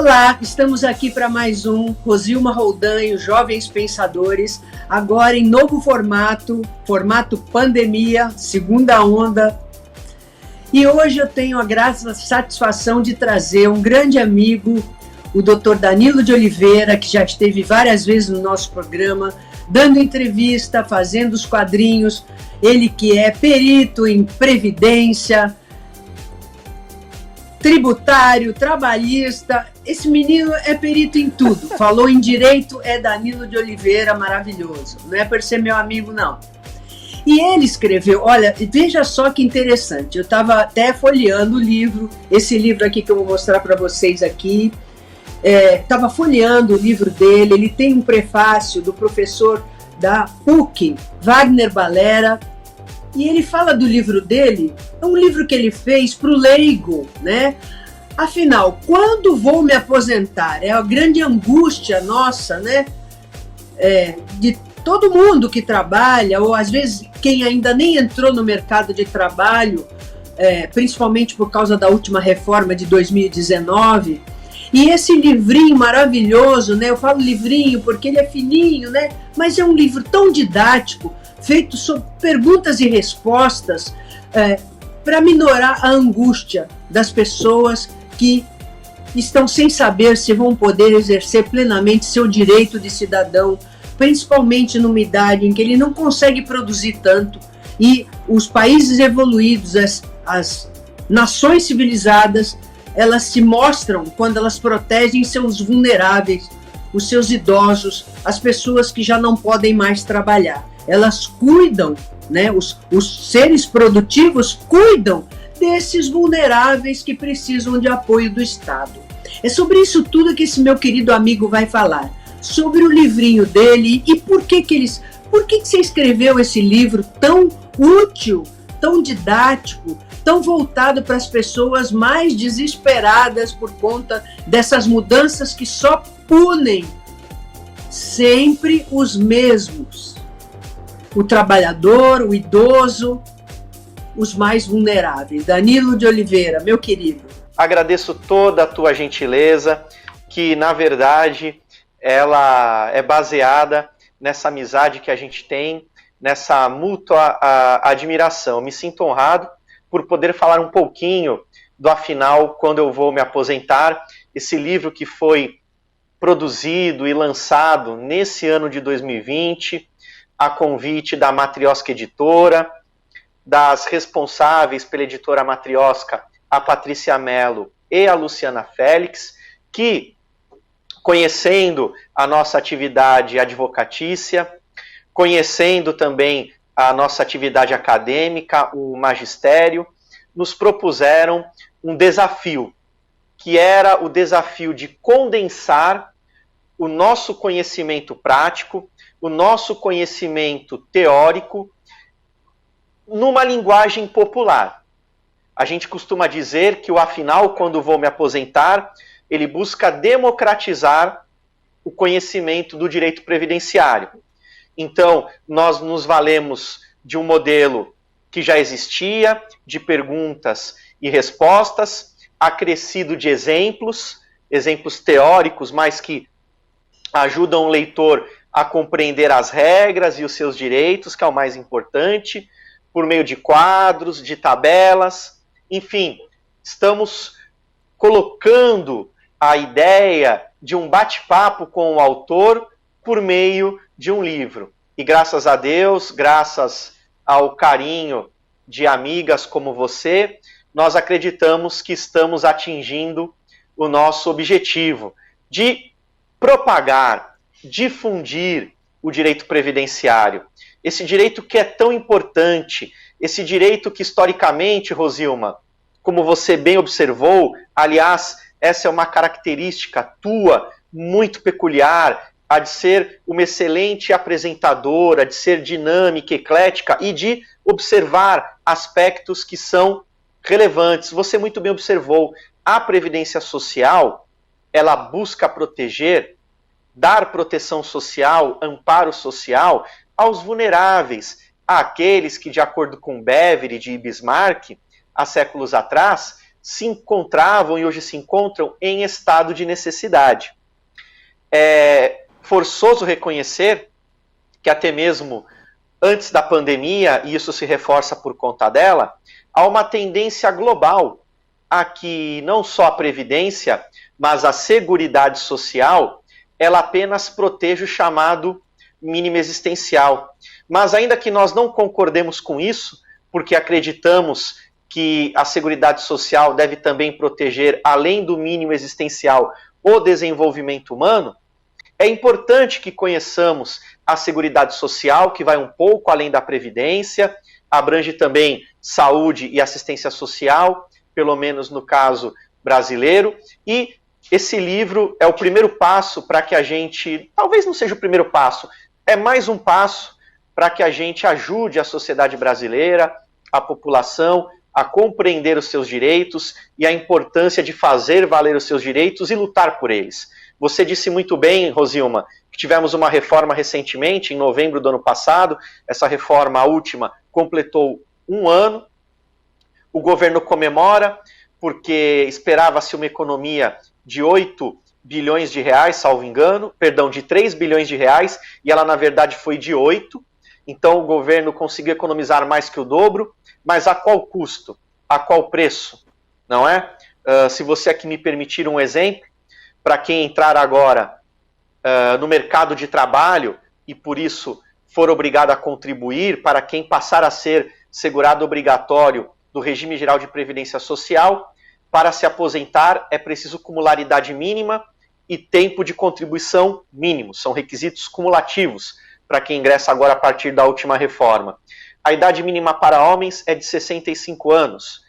Olá, estamos aqui para mais um Rosilma Roldanho, Jovens Pensadores, agora em novo formato pandemia, segunda onda. E hoje eu tenho a graça, a satisfação de trazer um grande amigo, o Dr. Danilo de Oliveira, que já esteve várias vezes no nosso programa, dando entrevista, fazendo os quadrinhos, ele que é perito em previdência, tributário, trabalhista, esse menino é perito em tudo. Falou em direito, é Danilo de Oliveira, maravilhoso. Não é por ser meu amigo, não. E ele escreveu, olha, veja só que interessante, eu estava até folheando o livro, esse livro aqui que eu vou mostrar para vocês aqui, estava folheando o livro dele, ele tem um prefácio do professor da PUC, Wagner Balera, e ele fala do livro dele, é um livro que ele fez para o leigo, né? Afinal, quando vou me aposentar? É a grande angústia nossa, né? De todo mundo que trabalha, ou às vezes quem ainda nem entrou no mercado de trabalho, principalmente por causa da última reforma de 2019. E esse livrinho maravilhoso, né? Eu falo livrinho porque ele é fininho, né? Mas é um livro tão didático, feito sobre perguntas e respostas, para minorar a angústia das pessoas que estão sem saber se vão poder exercer plenamente seu direito de cidadão, principalmente numa idade em que ele não consegue produzir tanto, e os países evoluídos, as nações civilizadas, elas se mostram quando elas protegem seus vulneráveis, os seus idosos, as pessoas que já não podem mais trabalhar. Elas cuidam, né? Os seres produtivos cuidam desses vulneráveis que precisam de apoio do Estado. É sobre isso tudo que esse meu querido amigo vai falar. Sobre o livrinho dele e por que você escreveu esse livro tão útil, tão didático, tão voltado para as pessoas mais desesperadas por conta dessas mudanças que só punem sempre os mesmos. O trabalhador, o idoso, os mais vulneráveis. Danilo de Oliveira, meu querido. Agradeço toda a tua gentileza, que na verdade ela é baseada nessa amizade que a gente tem, nessa mútua admiração. Me sinto honrado por poder falar um pouquinho do Afinal, quando eu vou me aposentar, esse livro que foi produzido e lançado nesse ano de 2020, a convite da Matrioska Editora, das responsáveis pela editora Matrioska, a Patrícia Mello e a Luciana Félix, que, conhecendo a nossa atividade advocatícia, conhecendo também a nossa atividade acadêmica, o magistério, nos propuseram um desafio, que era o desafio de condensar o nosso conhecimento prático, o nosso conhecimento teórico, numa linguagem popular. A gente costuma dizer que o Afinal, quando vou me aposentar, ele busca democratizar o conhecimento do direito previdenciário. Então, nós nos valemos de um modelo que já existia, de perguntas e respostas, acrescido de exemplos teóricos, mas que ajudam o leitor a compreender as regras e os seus direitos, que é o mais importante, por meio de quadros, de tabelas, enfim, estamos colocando a ideia de um bate-papo com o autor por meio de um livro. E graças a Deus, graças ao carinho de amigas como você, nós acreditamos que estamos atingindo o nosso objetivo de propagar, difundir o direito previdenciário. Esse direito que é tão importante, esse direito que historicamente, Rosilma, como você bem observou, aliás, essa é uma característica tua, muito peculiar, a de ser uma excelente apresentadora, de ser dinâmica, eclética e de observar aspectos que são relevantes. Você muito bem observou, a Previdência Social, ela busca proteger, dar proteção social, amparo social aos vulneráveis, àqueles que, de acordo com Beveridge e Bismarck, há séculos atrás, se encontravam e hoje se encontram em estado de necessidade. É forçoso reconhecer que até mesmo antes da pandemia, e isso se reforça por conta dela, há uma tendência global a que não só a Previdência, mas a Seguridade Social, ela apenas proteja o chamado mínimo existencial. Mas ainda que nós não concordemos com isso, porque acreditamos que a Seguridade Social deve também proteger, além do mínimo existencial, o desenvolvimento humano, é importante que conheçamos a Seguridade Social, que vai um pouco além da Previdência, abrange também saúde e assistência social, pelo menos no caso brasileiro, e esse livro é o primeiro passo para que a gente, talvez não seja o primeiro passo, é mais um passo para que a gente ajude a sociedade brasileira, a população, a compreender os seus direitos e a importância de fazer valer os seus direitos e lutar por eles. Você disse muito bem, Rosilma, que tivemos uma reforma recentemente, em novembro do ano passado. Essa reforma, a última, completou 1 ano. O governo comemora, porque esperava-se uma economia de 8 bilhões de reais, salvo engano, perdão, de 3 bilhões de reais, e ela, na verdade, foi de 8. Então, o governo conseguiu economizar mais que o dobro, mas a qual custo? A qual preço? Não é? Se você aqui me permitir um exemplo, para quem entrar agora no mercado de trabalho e por isso for obrigado a contribuir, para quem passar a ser segurado obrigatório do regime geral de previdência social, para se aposentar é preciso acumular idade mínima e tempo de contribuição mínimo. São requisitos cumulativos para quem ingressa agora a partir da última reforma. A idade mínima para homens é de 65 anos,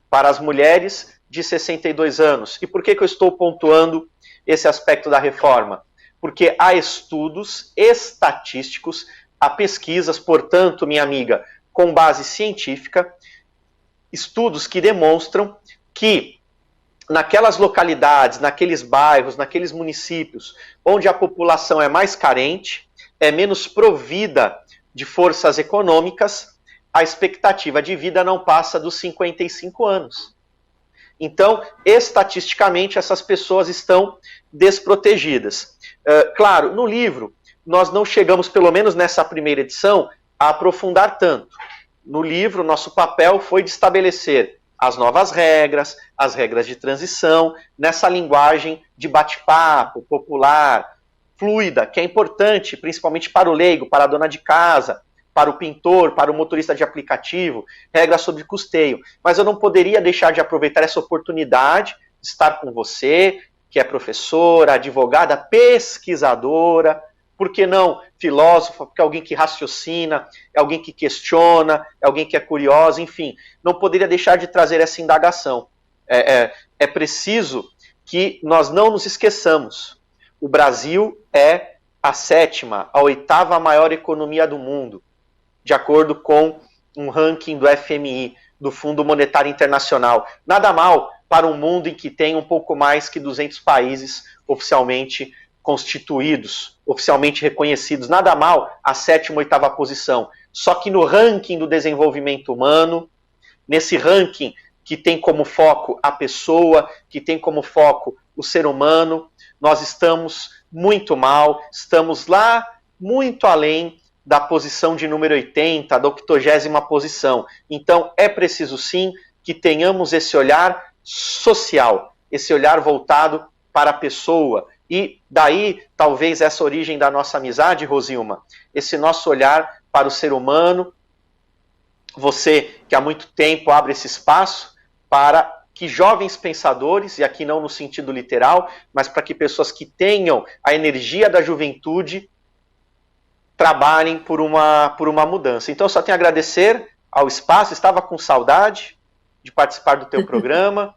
para as mulheres de 62 anos. E por que eu estou pontuando esse aspecto da reforma? Porque há estudos estatísticos, há pesquisas, portanto, minha amiga, com base científica, estudos que demonstram que naquelas localidades, naqueles bairros, naqueles municípios onde a população é mais carente, é menos provida de forças econômicas, a expectativa de vida não passa dos 55 anos. Então, estatisticamente, essas pessoas estão desprotegidas. Claro, no livro, nós não chegamos, pelo menos nessa primeira edição, a aprofundar tanto. No livro, nosso papel foi de estabelecer as novas regras, as regras de transição, nessa linguagem de bate-papo, popular, fluida, que é importante, principalmente para o leigo, para a dona de casa, para o pintor, para o motorista de aplicativo, regras sobre custeio. Mas eu não poderia deixar de aproveitar essa oportunidade de estar com você, que é professora, advogada, pesquisadora, por que não filósofa, porque é alguém que raciocina, é alguém que questiona, é alguém que é curiosa, enfim. Não poderia deixar de trazer essa indagação. É preciso que nós não nos esqueçamos. O Brasil é a 7ª, a 8ª maior economia do mundo, de acordo com um ranking do FMI, do Fundo Monetário Internacional. Nada mal para um mundo em que tem um pouco mais que 200 países oficialmente constituídos, oficialmente reconhecidos. Nada mal a 7ª, 8ª posição. Só que no ranking do desenvolvimento humano, nesse ranking que tem como foco a pessoa, que tem como foco o ser humano, nós estamos muito mal, estamos lá muito além da posição de número 80, da 80ª posição. Então, é preciso sim que tenhamos esse olhar social, esse olhar voltado para a pessoa. E daí, talvez, essa origem da nossa amizade, Rosilma, esse nosso olhar para o ser humano, você que há muito tempo abre esse espaço para que jovens pensadores, e aqui não no sentido literal, mas para que pessoas que tenham a energia da juventude trabalhem por uma mudança. Então, eu só tenho a agradecer ao espaço, estava com saudade de participar do teu programa,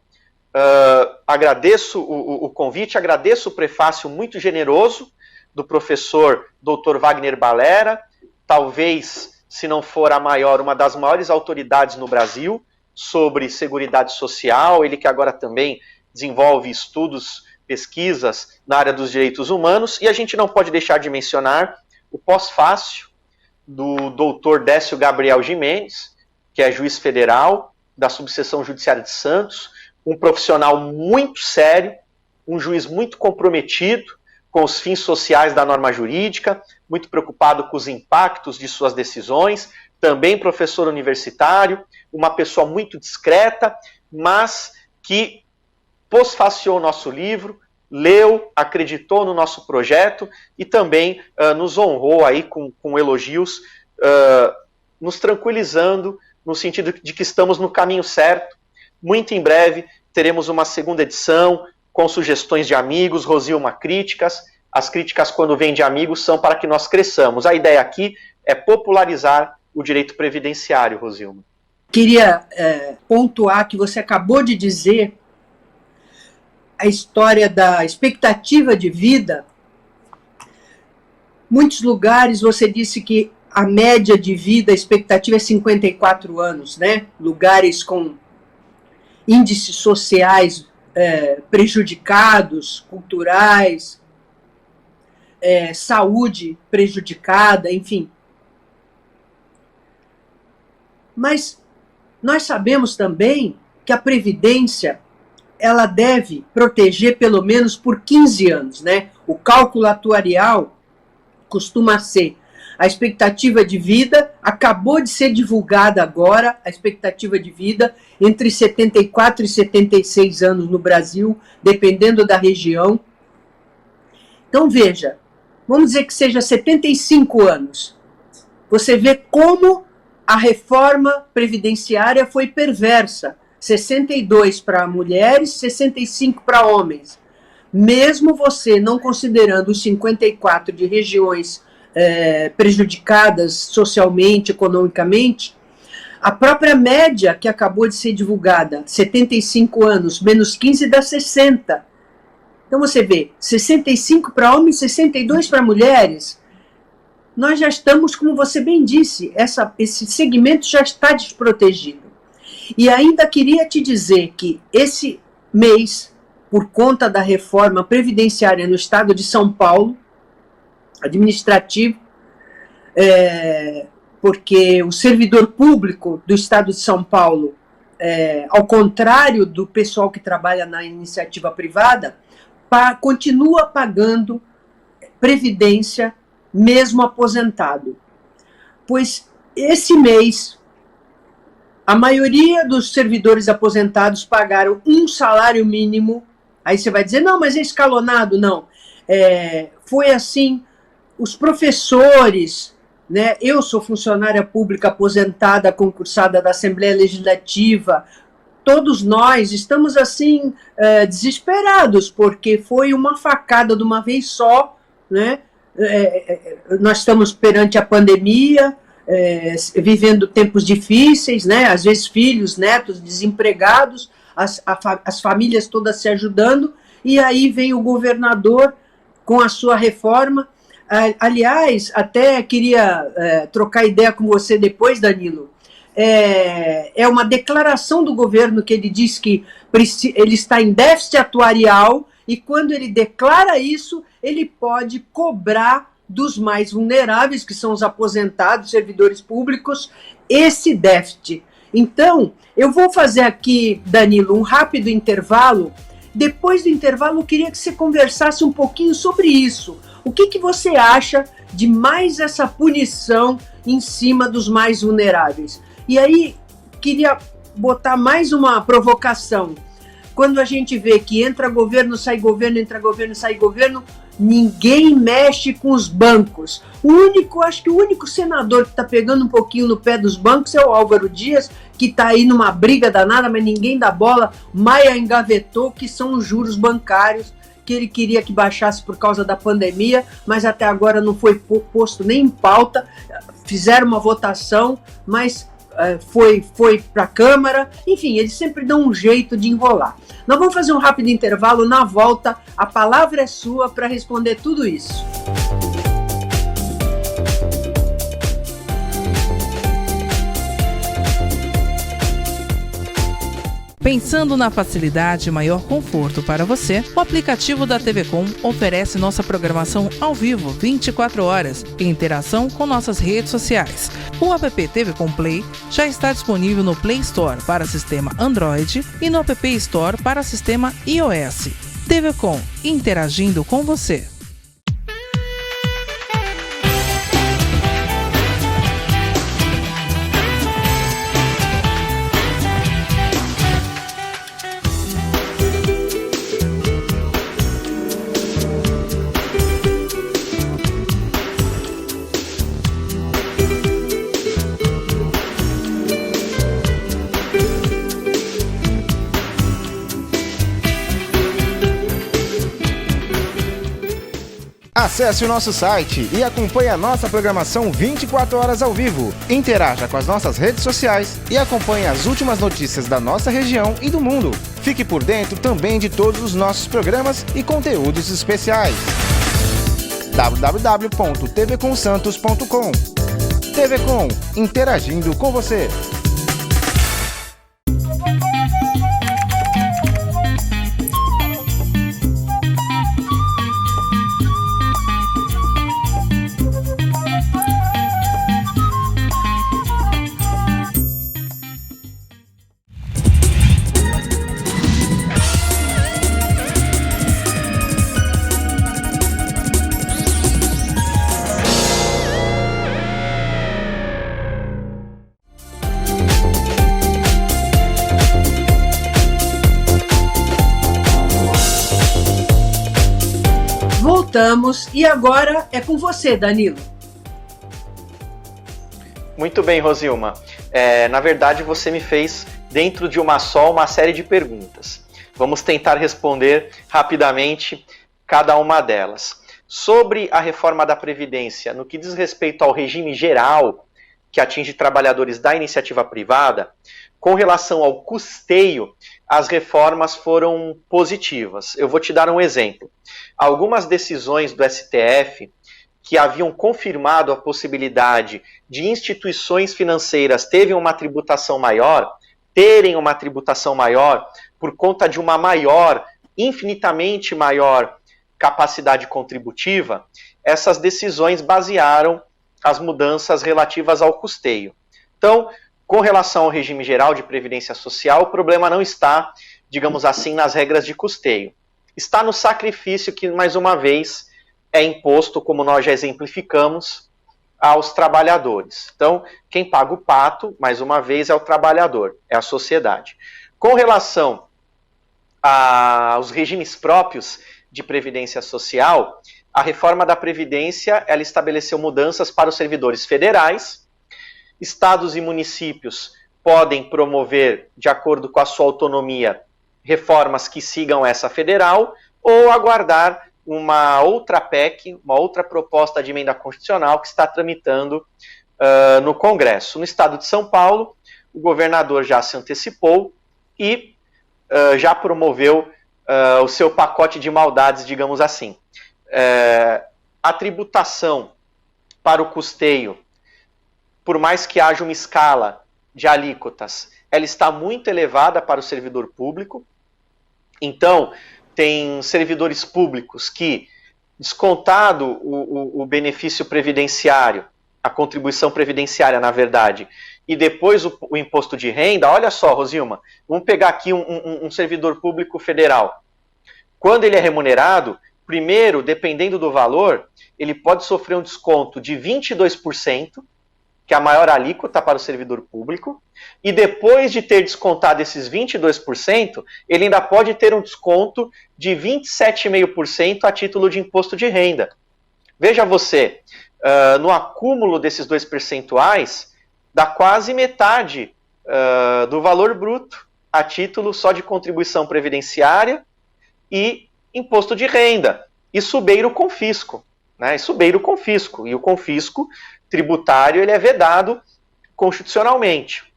agradeço o convite, agradeço o prefácio muito generoso do professor Dr. Wagner Balera, talvez, se não for a maior, uma das maiores autoridades no Brasil sobre Seguridade Social, ele que agora também desenvolve estudos, pesquisas na área dos direitos humanos, e a gente não pode deixar de mencionar o pós-fácil do Dr. Décio Gabriel Gimenez, que é juiz federal da Subseção Judiciária de Santos, um profissional muito sério, um juiz muito comprometido com os fins sociais da norma jurídica, muito preocupado com os impactos de suas decisões, também professor universitário, uma pessoa muito discreta, mas que posfaciou o nosso livro, leu, acreditou no nosso projeto e também nos honrou aí com elogios, nos tranquilizando no sentido de que estamos no caminho certo. Muito em breve teremos uma segunda edição com sugestões de amigos, Rosilma, críticas. As críticas, quando vêm de amigos, são para que nós cresçamos. A ideia aqui é popularizar o direito previdenciário, Rosilma. Queria pontuar que você acabou de dizer a história da expectativa de vida. Muitos lugares você disse que a média de vida, a expectativa é 54 anos, né? Lugares com índices sociais prejudicados, culturais, saúde prejudicada, enfim. Mas nós sabemos também que a Previdência ela deve proteger pelo menos por 15 anos, né? O cálculo atuarial costuma ser a expectativa de vida, acabou de ser divulgada agora, a expectativa de vida entre 74 e 76 anos no Brasil, dependendo da região. Então, veja, vamos dizer que seja 75 anos. Você vê como a reforma previdenciária foi perversa. 62 para mulheres, 65 para homens. Mesmo você não considerando os 54 de regiões prejudicadas socialmente, economicamente, a própria média que acabou de ser divulgada, 75 anos, menos 15 dá 60. Então você vê, 65 para homens, 62 para mulheres. Nós já estamos, como você bem disse, esse segmento já está desprotegido. E ainda queria te dizer que esse mês, por conta da reforma previdenciária no estado de São Paulo, administrativo, porque o servidor público do estado de São Paulo, ao contrário do pessoal que trabalha na iniciativa privada, continua pagando previdência mesmo aposentado. Pois esse mês, a maioria dos servidores aposentados pagaram um salário mínimo. Aí você vai dizer, não, mas é escalonado. Não. Foi assim, os professores, né? Eu sou funcionária pública aposentada, concursada da Assembleia Legislativa, todos nós estamos assim, desesperados, porque foi uma facada de uma vez só, né? Nós estamos perante a pandemia, vivendo tempos difíceis, né? Às vezes filhos, netos, desempregados, as famílias todas se ajudando, e aí vem o governador com a sua reforma. Aliás, até queria trocar ideia com você depois, Danilo. É uma declaração do governo que ele diz que ele está em déficit atuarial, e quando ele declara isso, ele pode cobrar dos mais vulneráveis, que são os aposentados, servidores públicos, esse déficit. Então, eu vou fazer aqui, Danilo, um rápido intervalo. Depois do intervalo, eu queria que você conversasse um pouquinho sobre isso. O que você acha de mais essa punição em cima dos mais vulneráveis? E aí, queria botar mais uma provocação. Quando a gente vê que entra governo, sai governo, entra governo, sai governo, ninguém mexe com os bancos. Acho que o único senador que está pegando um pouquinho no pé dos bancos é o Álvaro Dias, que está aí numa briga danada, mas ninguém dá bola. Maia engavetou, que são os juros bancários, que ele queria que baixasse por causa da pandemia, mas até agora não foi posto nem em pauta. Fizeram uma votação, mas foi para a Câmara. Enfim, eles sempre dão um jeito de enrolar. Nós vamos fazer um rápido intervalo. Na volta, a palavra é sua para responder tudo isso. Pensando na facilidade e maior conforto para você, o aplicativo da TV Com oferece nossa programação ao vivo 24 horas em interação com nossas redes sociais. O app TV Com Play já está disponível no Play Store para sistema Android e no App Store para sistema iOS. TV Com, interagindo com você. Acesse o nosso site e acompanhe a nossa programação 24 horas ao vivo. Interaja com as nossas redes sociais e acompanhe as últimas notícias da nossa região e do mundo. Fique por dentro também de todos os nossos programas e conteúdos especiais. www.tvcomsantos.com. TV Com, interagindo com você. Voltamos e agora é com você, Danilo. Muito bem, Rosilma. Na verdade, você me fez, dentro de uma só, uma série de perguntas. Vamos tentar responder rapidamente cada uma delas. Sobre a reforma da Previdência, no que diz respeito ao regime geral, que atinge trabalhadores da iniciativa privada, com relação ao custeio, as reformas foram positivas. Eu vou te dar um exemplo. Algumas decisões do STF que haviam confirmado a possibilidade de instituições financeiras terem uma tributação maior por conta de uma maior, infinitamente maior capacidade contributiva, essas decisões basearam as mudanças relativas ao custeio. Então, com relação ao regime geral de previdência social, o problema não está, digamos assim, nas regras de custeio. Está no sacrifício que, mais uma vez, é imposto, como nós já exemplificamos, aos trabalhadores. Então, quem paga o pato, mais uma vez, é o trabalhador, é a sociedade. Com relação aos regimes próprios de previdência social, a reforma da Previdência, ela estabeleceu mudanças para os servidores federais. Estados e municípios podem promover, de acordo com a sua autonomia, reformas que sigam essa federal, ou aguardar uma outra PEC, uma outra proposta de emenda constitucional que está tramitando no Congresso. No estado de São Paulo, o governador já se antecipou e já promoveu o seu pacote de maldades, digamos assim. A tributação para o custeio, por mais que haja uma escala de alíquotas, ela está muito elevada para o servidor público. Então, tem servidores públicos que, descontado o benefício previdenciário, a contribuição previdenciária, na verdade, e depois o imposto de renda, olha só, Rosilma, vamos pegar aqui um servidor público federal. Quando ele é remunerado, primeiro, dependendo do valor, ele pode sofrer um desconto de 22%, que é a maior alíquota para o servidor público, e depois de ter descontado esses 22%, ele ainda pode ter um desconto de 27,5% a título de imposto de renda. Veja você, no acúmulo desses 2 percentuais, dá quase metade do valor bruto a título só de contribuição previdenciária e imposto de renda. Isso beira o confisco, né? Isso beira o confisco, e o confisco tributário ele é vedado constitucionalmente.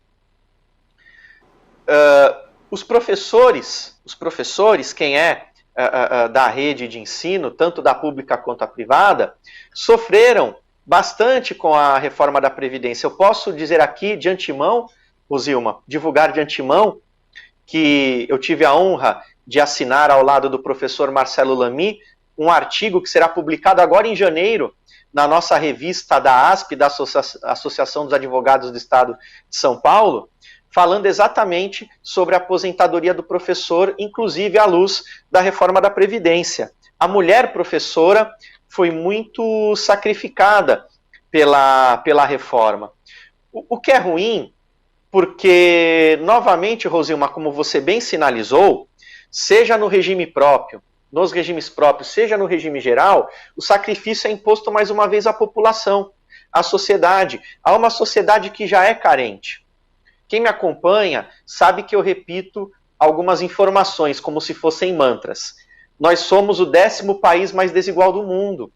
Os professores, quem é da rede de ensino, tanto da pública quanto a privada, sofreram bastante com a reforma da Previdência. Eu posso dizer aqui de antemão, Rosilma, divulgar de antemão, que eu tive a honra de assinar ao lado do professor Marcelo Lamy, um artigo que será publicado agora em janeiro na nossa revista da ASP, da Associação dos Advogados do Estado de São Paulo, falando exatamente sobre a aposentadoria do professor, inclusive à luz da reforma da Previdência. A mulher professora foi muito sacrificada pela reforma. O que é ruim, porque, novamente, Rosilma, como você bem sinalizou, seja no regime próprio, nos regimes próprios, seja no regime geral, o sacrifício é imposto mais uma vez à população, à sociedade, a uma sociedade que já é carente. Quem me acompanha sabe que eu repito algumas informações como se fossem mantras. Nós somos o 10º país mais desigual do mundo.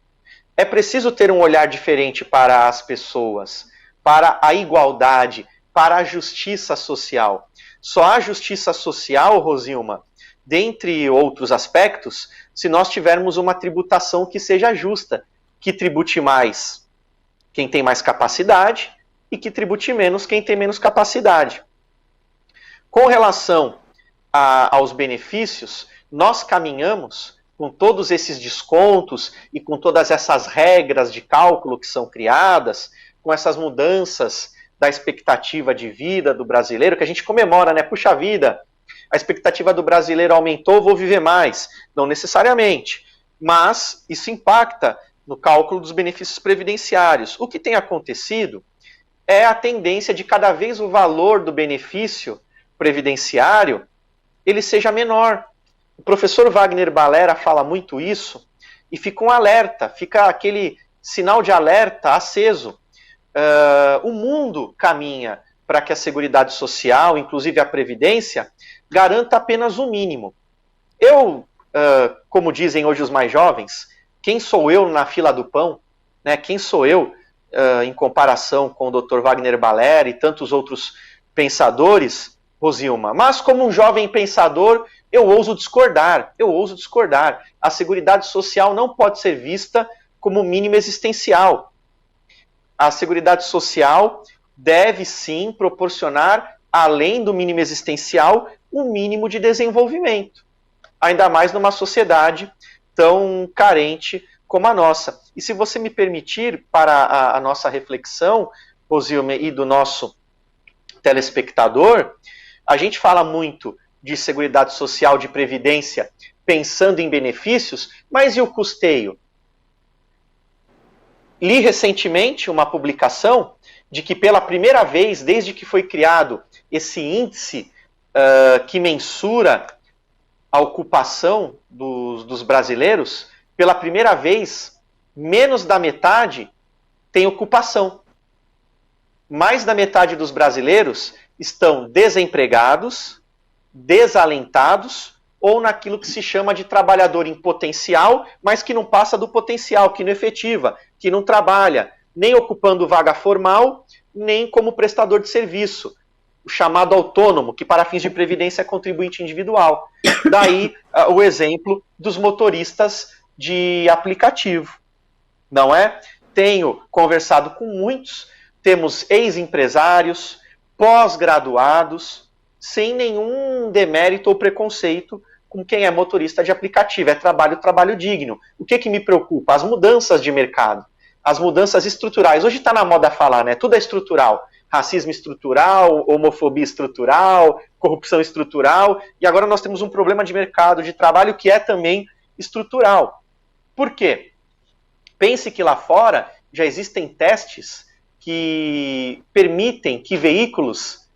É preciso ter um olhar diferente para as pessoas, para a igualdade, para a justiça social. Só há justiça social, Rosilma, dentre outros aspectos, se nós tivermos uma tributação que seja justa, que tribute mais quem tem mais capacidade e que tribute menos quem tem menos capacidade. Com relação aos benefícios, nós caminhamos com todos esses descontos e com todas essas regras de cálculo que são criadas, com essas mudanças da expectativa de vida do brasileiro, que a gente comemora, né? Puxa vida, a expectativa do brasileiro aumentou, vou viver mais. Não necessariamente, mas isso impacta no cálculo dos benefícios previdenciários. O que tem acontecido é a tendência de cada vez o valor do benefício previdenciário ele seja menor. O professor Wagner Balera fala muito isso e fica um alerta, fica aquele sinal de alerta aceso. O mundo caminha para que a Seguridade Social, inclusive a Previdência, garanta apenas o mínimo. Eu, como dizem hoje os mais jovens, quem sou eu na fila do pão? Né? Quem sou eu em comparação com o Dr. Wagner Balera e tantos outros pensadores, Rosilma? Mas como um jovem pensador, eu ouso discordar. A Seguridade Social não pode ser vista como mínimo existencial. A Seguridade Social deve sim proporcionar, além do mínimo existencial, um mínimo de desenvolvimento. Ainda mais numa sociedade tão carente como a nossa. E se você me permitir, para a nossa reflexão, Rosilma, e do nosso telespectador, a gente fala muito de Seguridade Social, de Previdência, pensando em benefícios, mas e o custeio? Li recentemente uma publicação de que pela primeira vez, desde que foi criado esse índice que mensura a ocupação dos brasileiros, pela primeira vez, menos da metade tem ocupação. Mais da metade dos brasileiros estão desempregados, desalentados ou naquilo que se chama de trabalhador em potencial, mas que não passa do potencial, que não efetiva, que não trabalha, nem ocupando vaga formal, nem como prestador de serviço, o chamado autônomo, que para fins de previdência é contribuinte individual. Daí o exemplo dos motoristas de aplicativo, não é? Tenho conversado com muitos, temos ex-empresários, pós-graduados, sem nenhum demérito ou preconceito com quem é motorista de aplicativo. É trabalho digno. O que me preocupa? As mudanças de mercado, as mudanças estruturais. Hoje está na moda falar, né? Tudo é estrutural. Racismo estrutural, homofobia estrutural, corrupção estrutural. E agora nós temos um problema de mercado de trabalho que é também estrutural. Por quê? Pense que lá fora já existem testes que permitem que veículos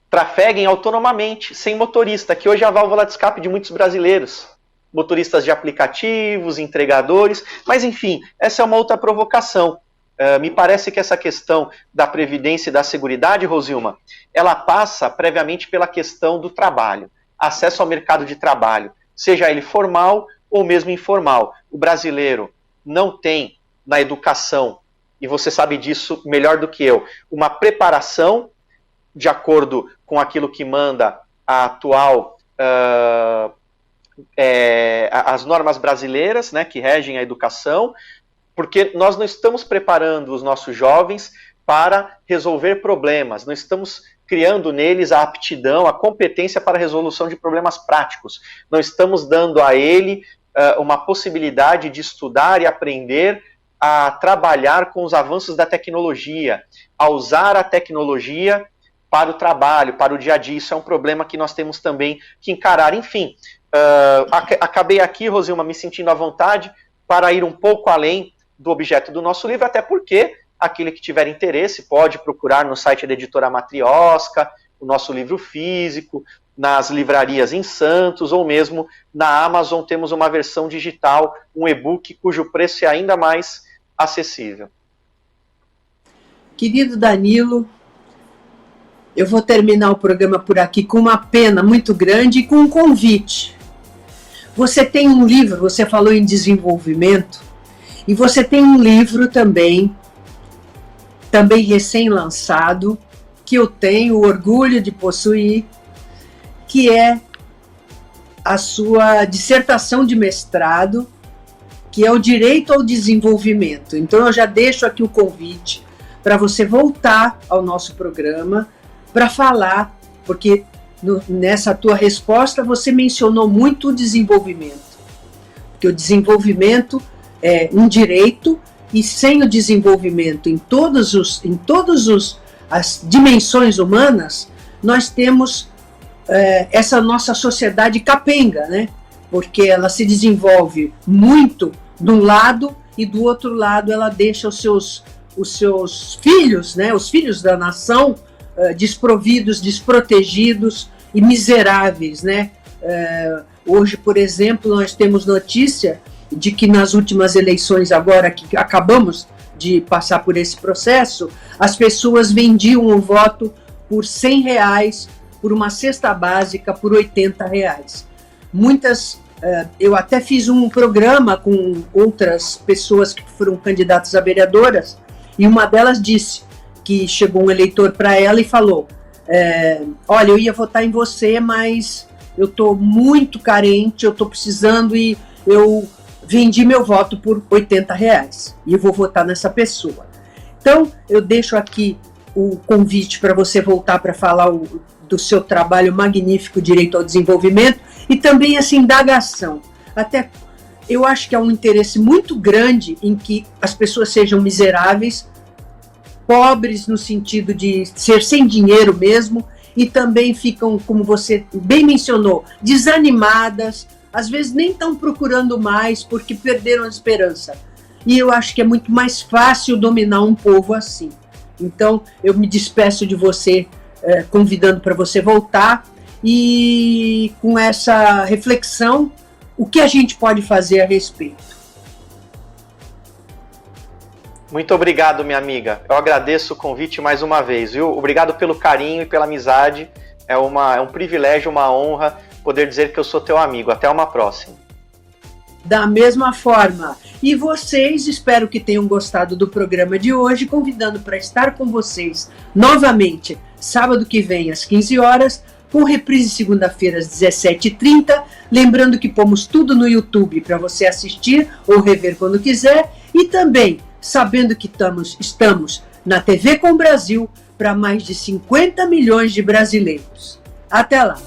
trafeguem autonomamente, sem motorista, que hoje é a válvula de escape de muitos brasileiros. Motoristas de aplicativos, entregadores, mas enfim, essa é uma outra provocação. Me parece que essa questão da previdência e da seguridade, Rosilma, ela passa previamente pela questão do trabalho, acesso ao mercado de trabalho, seja ele formal ou mesmo informal. O brasileiro não tem na educação, e você sabe disso melhor do que eu, uma preparação de acordo com aquilo que manda a atual as normas brasileiras, né, que regem a educação, porque nós não estamos preparando os nossos jovens para resolver problemas, não estamos criando neles a aptidão, a competência para a resolução de problemas práticos. Não estamos dando a ele uma possibilidade de estudar e aprender a trabalhar com os avanços da tecnologia, a usar a tecnologia para o trabalho, para o dia a dia. Isso é um problema que nós temos também que encarar. Enfim, acabei aqui, Rosilma, me sentindo à vontade para ir um pouco além do objeto do nosso livro, até porque aquele que tiver interesse pode procurar no site da editora Matrioska, o nosso livro físico, nas livrarias em Santos, ou mesmo na Amazon temos uma versão digital, um e-book cujo preço é ainda mais acessível. Querido Danilo, eu vou terminar o programa por aqui com uma pena muito grande e com um convite. Você tem um livro, você falou em desenvolvimento, e você tem um livro também recém-lançado, que eu tenho o orgulho de possuir, que é a sua dissertação de mestrado, que é o Direito ao Desenvolvimento. Então eu já deixo aqui o convite para você voltar ao nosso programa para falar, porque nessa tua resposta você mencionou muito o desenvolvimento, porque o desenvolvimento é um direito, e sem o desenvolvimento em todas as dimensões humanas, nós temos essa nossa sociedade capenga, né? Porque ela se desenvolve muito de um lado e do outro lado ela deixa os seus filhos, né? Os filhos da nação desprovidos, desprotegidos e miseráveis, né? Hoje, por exemplo, nós temos notícia de que nas últimas eleições, agora que acabamos de passar por esse processo, as pessoas vendiam o voto por R$100, por uma cesta básica por R$80. Muitas, eu até fiz um programa com outras pessoas que foram candidatas a vereadoras, e uma delas disse que chegou um eleitor para ela e falou, olha, eu ia votar em você, mas eu estou muito carente, eu estou precisando e eu vendi meu voto por R$80 e eu vou votar nessa pessoa. Então, eu deixo aqui o convite para você voltar para falar do seu trabalho magnífico, Direito ao Desenvolvimento, e também essa indagação. Até eu acho que há um interesse muito grande em que as pessoas sejam miseráveis, pobres no sentido de ser sem dinheiro mesmo, e também ficam, como você bem mencionou, desanimadas, às vezes nem estão procurando mais porque perderam a esperança. E eu acho que é muito mais fácil dominar um povo assim. Então, eu me despeço de você, convidando para você voltar, e com essa reflexão, o que a gente pode fazer a respeito. Muito obrigado, minha amiga. Eu agradeço o convite mais uma vez, viu? Obrigado pelo carinho e pela amizade. É um privilégio, uma honra poder dizer que eu sou teu amigo. Até uma próxima. Da mesma forma. E vocês, espero que tenham gostado do programa de hoje, convidando para estar com vocês novamente, sábado que vem, às 15 horas, com reprise segunda-feira, às 17h30. Lembrando que pomos tudo no YouTube para você assistir ou rever quando quiser. E também, sabendo que estamos na TV Com Brasil para mais de 50 milhões de brasileiros. Até lá!